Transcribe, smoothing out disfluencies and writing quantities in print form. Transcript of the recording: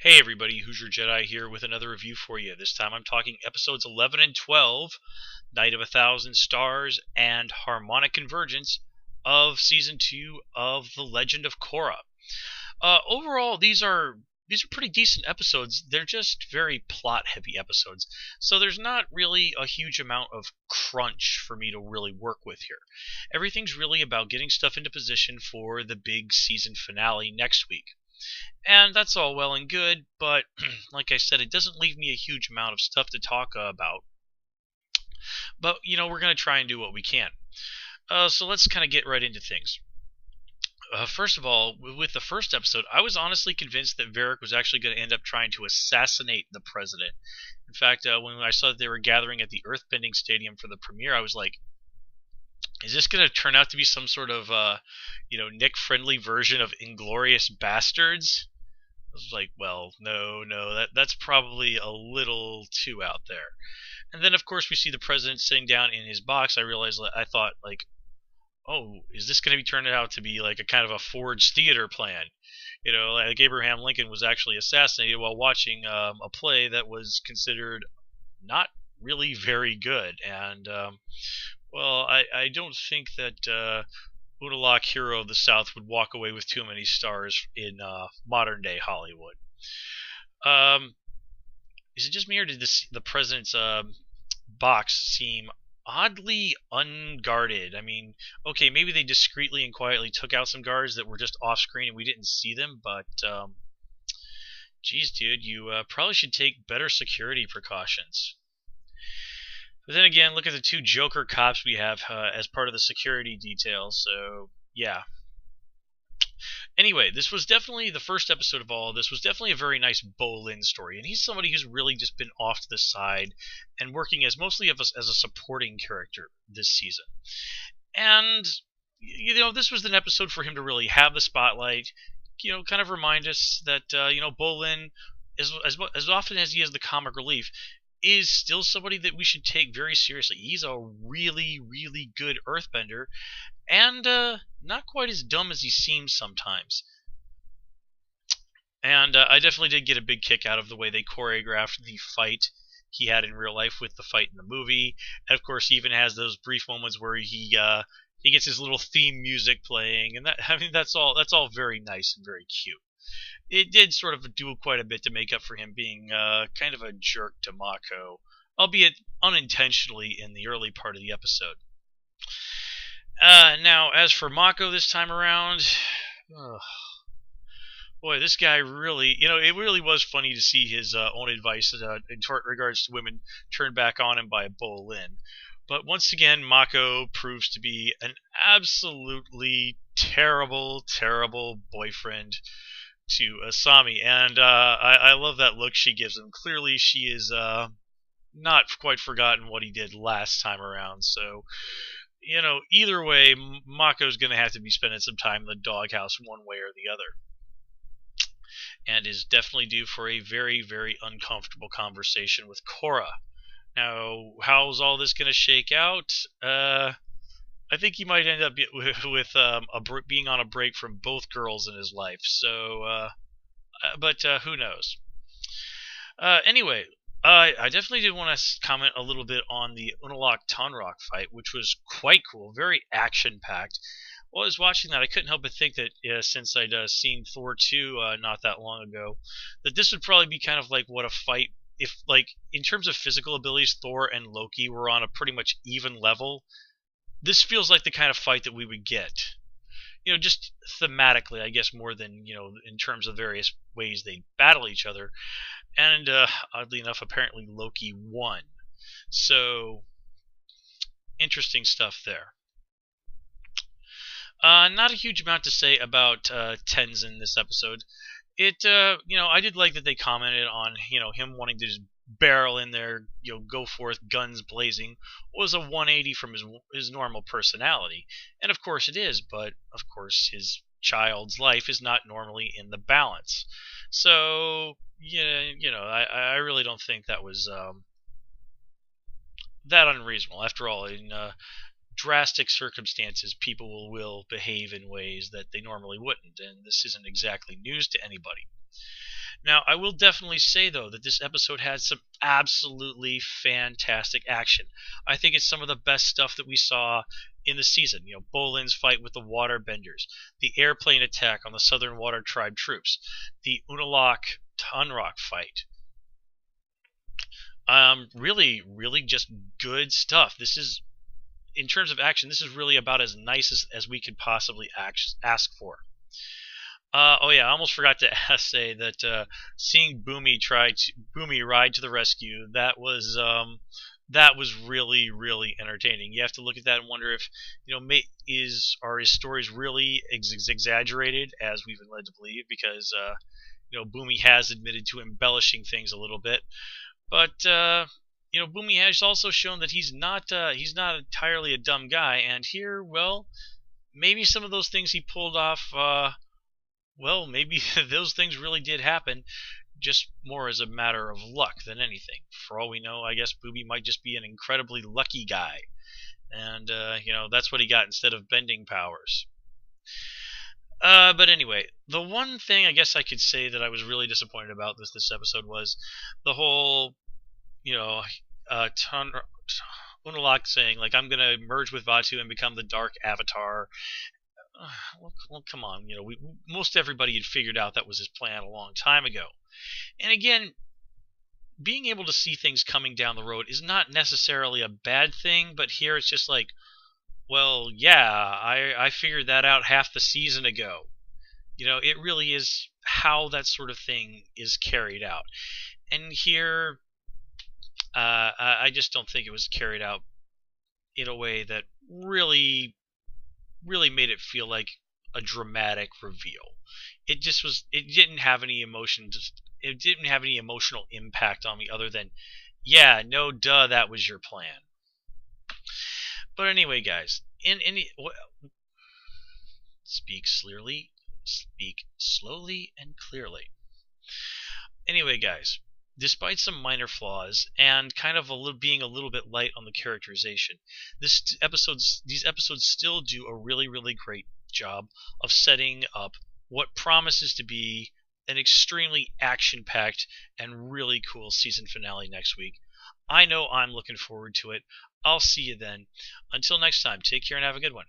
Hey everybody, Who's Your Jedi here with another review for you. This time I'm talking episodes 11 and 12, Night of a Thousand Stars and Harmonic Convergence of Season 2 of The Legend of Korra. Overall, these are pretty decent episodes. They're just very plot-heavy episodes, so there's not really a huge amount of crunch for me to really work with here. Everything's really about getting stuff into position for the big season finale next week. And that's all well and good, but like I said, it doesn't leave me a huge amount of stuff to talk about. But, we're going to try and do what we can. So let's kind of get right into things. First of all, with the first episode, I was honestly convinced that Varric was actually going to end up trying to assassinate the president. In fact, when I saw that they were gathering at the Earthbending Stadium for the premiere, I was like, is this going to turn out to be some sort of, Nick-friendly version of Inglorious Bastards? I was like, well, no, that's probably a little too out there. And then, of course, we see the president sitting down in his box. I thought, like, oh, is this going to be turning out to be like a kind of a forged theater plan? Like Abraham Lincoln was actually assassinated while watching a play that was considered not really very good. And, well, I don't think that Unalaq Hero of the South would walk away with too many stars in modern day Hollywood. Is it just me, or did the president's box seem oddly unguarded? I mean, okay, maybe they discreetly and quietly took out some guards that were just off screen and we didn't see them, but geez, dude, you probably should take better security precautions. But then again, look at the two Joker cops we have as part of the security detail, so yeah. Anyway, this was definitely the first episode of all. This was definitely a very nice Bolin story, and he's somebody who's really just been off to the side and working as mostly as a supporting character this season. And this was an episode for him to really have the spotlight. Kind of remind us that Bolin, as often as he is the comic relief, is still somebody that we should take very seriously. He's a really, really good earthbender, and not quite as dumb as he seems sometimes. And I definitely did get a big kick out of the way they choreographed the fight he had in real life with the fight in the movie. And of course, he even has those brief moments where he gets his little theme music playing, and that's all very nice and very cute. It did sort of do quite a bit to make up for him being kind of a jerk to Mako, albeit unintentionally in the early part of the episode. Now, as for Mako this time around, boy, this guy really, it really was funny to see his own advice in regards to women turned back on him by Bolin. But once again, Mako proves to be an absolutely terrible, terrible boyfriend to Asami, and I love that look she gives him. Clearly, she is not quite forgotten what he did last time around. So, either way, Mako's going to have to be spending some time in the doghouse one way or the other, and is definitely due for a very, very uncomfortable conversation with Korra. Now, how's all this going to shake out? I think he might end up with being on a break from both girls in his life. So, but who knows? Anyway, I definitely did want to comment a little bit on the Unalaq Tonraq fight, which was quite cool, very action-packed. While I was watching that, I couldn't help but think that since I'd seen Thor 2 not that long ago, that this would probably be kind of like what a fight, if, like, in terms of physical abilities, Thor and Loki were on a pretty much even level. This feels like the kind of fight that we would get. Just thematically, I guess, more than, in terms of various ways they battle each other. And, oddly enough, apparently Loki won. So, interesting stuff there. Not a huge amount to say about Tenzin this episode. I did like that they commented on, him wanting to just barrel in there, go forth, guns blazing, was a 180 from his normal personality. And of course it is, but of course his child's life is not normally in the balance. So, I really don't think that was that unreasonable. After all, in drastic circumstances, people will behave in ways that they normally wouldn't, and this isn't exactly news to anybody. Now, I will definitely say, though, that this episode had some absolutely fantastic action. I think it's some of the best stuff that we saw in the season. Bolin's fight with the waterbenders, the airplane attack on the Southern Water Tribe troops, the Unalaq Tunrock fight. Really, really just good stuff. This is, in terms of action, this is really about as nice as we could possibly ask for. Oh yeah, I almost forgot to say that seeing Boomy ride to the rescue, that was really really entertaining. You have to look at that and wonder if are his stories really exaggerated, as we've been led to believe, because Boomy has admitted to embellishing things a little bit, but Boomy has also shown that he's not entirely a dumb guy, and here, well, maybe some of those things he pulled off. Well, maybe those things really did happen, just more as a matter of luck than anything. For all we know, I guess Booby might just be an incredibly lucky guy, and that's what he got instead of bending powers. But anyway, the one thing I guess I could say that I was really disappointed about this episode was the whole, Unalaq saying, like, I'm gonna merge with Vatu and become the Dark Avatar. Well, come on. Most everybody had figured out that was his plan a long time ago. And again, being able to see things coming down the road is not necessarily a bad thing, but here it's just like, well, yeah, I figured that out half the season ago. It really is how that sort of thing is carried out. And here, I just don't think it was carried out in a way that really made it feel like a dramatic reveal. It didn't have any emotion. It didn't have any emotional impact on me other than, yeah, no, duh, that was your plan. But anyway, guys, speak slowly and clearly. Anyway, guys, despite some minor flaws and kind of being a little bit light on the characterization, these episodes still do a really, really great job of setting up what promises to be an extremely action-packed and really cool season finale next week. I know I'm looking forward to it. I'll see you then. Until next time, take care and have a good one.